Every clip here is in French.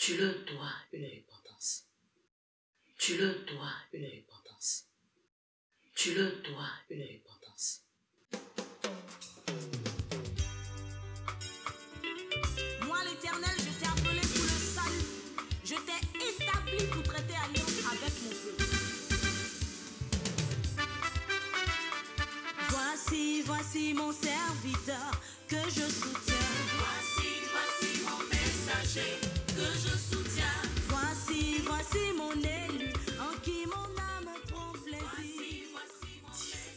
Tu leur dois une repentance. Tu leur dois une repentance. Tu leur dois une repentance. Moi, l'Éternel, je t'ai appelé pour le salut. Je t'ai établi pour traiter alliance avec mon peuple. Voici mon serviteur que je soutiens. Voici mon messager que je soutiens. Voici mon élu en qui mon âme prend plaisir. Voici mon messager.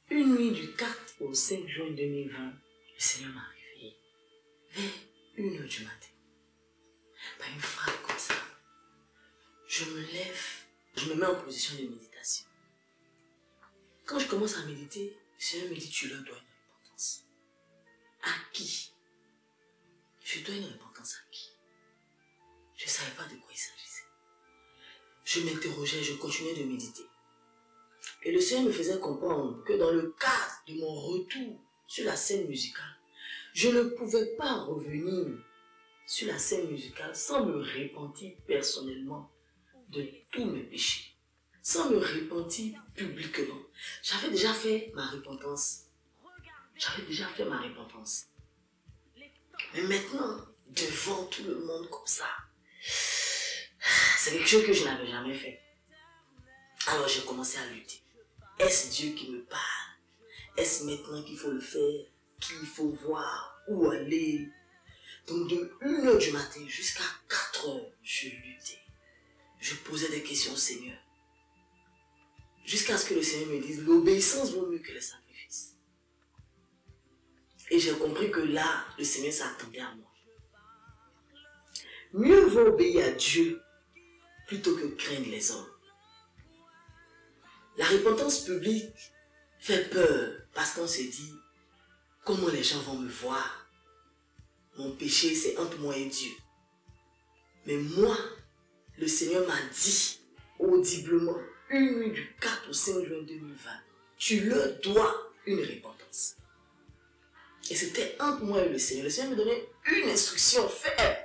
Une nuit du 4 au 5 juin 2020, le Seigneur m'a réveillé vers 1h du matin. Par une frappe comme ça, je me lève, je me mets en position de méditation. Quand je commence à méditer, le Seigneur me dit, tu leur dois une repentance. À qui? Je dois une repentance à qui? Je ne savais pas de quoi il s'agissait. Je m'interrogeais, je continuais de méditer. Et le Seigneur me faisait comprendre que dans le cadre de mon retour sur la scène musicale, je ne pouvais pas revenir sur la scène musicale sans me repentir personnellement de tous mes péchés, sans me repentir publiquement. J'avais déjà fait ma repentance. Mais maintenant, devant tout le monde comme ça, c'est quelque chose que je n'avais jamais fait. Alors j'ai commencé à lutter. Est-ce Dieu qui me parle? Est-ce maintenant qu'il faut le faire? Qu'il faut voir? Où aller? Donc de 1h du matin jusqu'à 4h, je luttais. Je posais des questions au Seigneur. Jusqu'à ce que le Seigneur me dise, l'obéissance vaut mieux que le sacrifice. Et j'ai compris que là, le Seigneur s'attendait à moi. Mieux vaut obéir à Dieu plutôt que craindre les hommes. La repentance publique fait peur parce qu'on se dit, comment les gens vont me voir? Mon péché, c'est entre moi et Dieu. Mais moi, le Seigneur m'a dit audiblement, une nuit du 4 au 5 juin 2020, tu leur dois une repentance. Et c'était entre moi et le Seigneur. Le Seigneur me donnait une instruction ferme.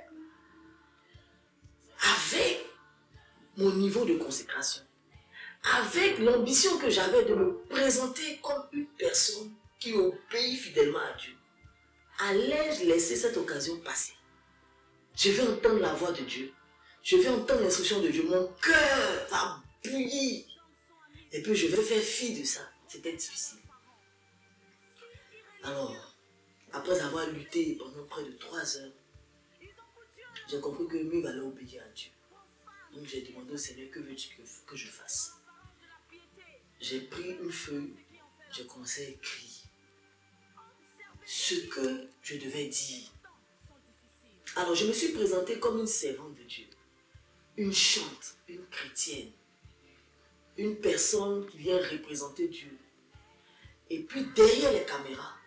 Avec mon niveau de consécration, avec l'ambition que j'avais de me présenter comme une personne qui obéit fidèlement à Dieu. Allais-je laisser cette occasion passer? Je vais entendre la voix de Dieu. Je vais entendre l'instruction de Dieu. Mon cœur va bouillir. Et puis je vais faire fi de ça. C'était difficile. Alors, après avoir lutté pendant près de 3 heures, j'ai compris que mieux valait obéir à Dieu. Donc j'ai demandé au Seigneur, que veux-tu que je fasse? J'ai pris une feuille, j'ai commencé à écrire ce que je devais dire. Alors je me suis présentée comme une servante de Dieu, une chante, une chrétienne, une personne qui vient représenter Dieu. Et puis derrière les caméras,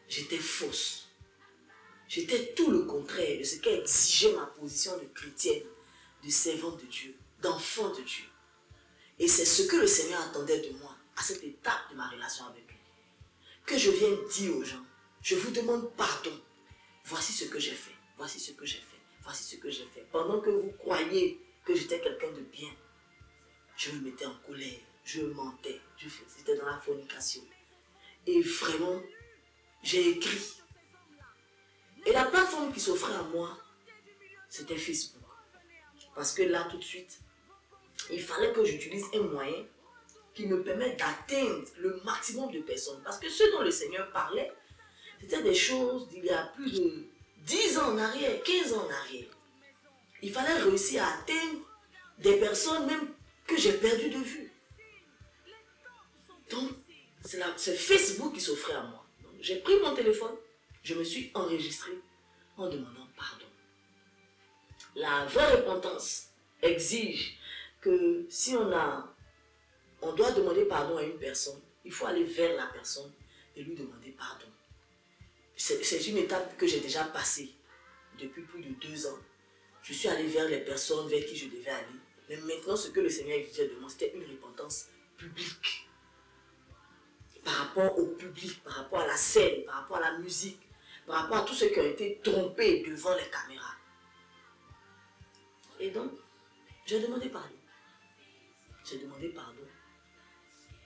j'étais fausse. J'étais tout le contraire de ce qu'exigeait ma position de chrétienne, de servante de Dieu, d'enfant de Dieu. Et c'est ce que le Seigneur attendait de moi à cette étape de ma relation avec lui. Que je vienne dire aux gens, je vous demande pardon. Voici ce que j'ai fait, voici ce que j'ai fait, voici ce que j'ai fait. Pendant que vous croyez que j'étais quelqu'un de bien, je me mettais en colère, je mentais, j'étais dans la fornication. Et vraiment, j'ai écrit. Et la plateforme qui s'offrait à moi, c'était Facebook. Parce que là, tout de suite, il fallait que j'utilise un moyen qui me permette d'atteindre le maximum de personnes. Parce que ce dont le Seigneur parlait, c'était des choses d'il y a plus de 10 ans en arrière, 15 ans en arrière. Il fallait réussir à atteindre des personnes même que j'ai perdu de vue. Donc, c'est Facebook qui s'offrait à moi. J'ai pris mon téléphone, je me suis enregistré en demandant pardon. La vraie repentance exige que si on doit demander pardon à une personne, il faut aller vers la personne et lui demander pardon. C'est une étape que j'ai déjà passée depuis plus de 2 ans. Je suis allé vers les personnes vers qui je devais aller. Mais maintenant, ce que le Seigneur exigeait de moi, c'était une repentance publique. Par rapport au public, par rapport à la scène, par rapport à la musique, par rapport à tous ceux qui ont été trompés devant les caméras. Et donc, j'ai demandé pardon. J'ai demandé pardon.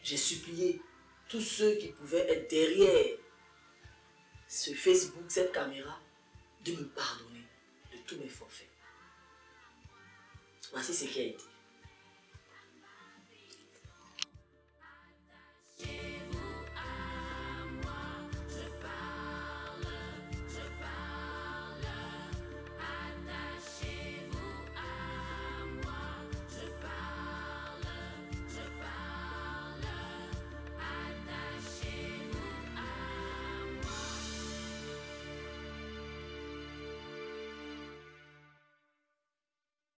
J'ai supplié tous ceux qui pouvaient être derrière ce Facebook, cette caméra, de me pardonner de tous mes forfaits. Voici ce qui a été.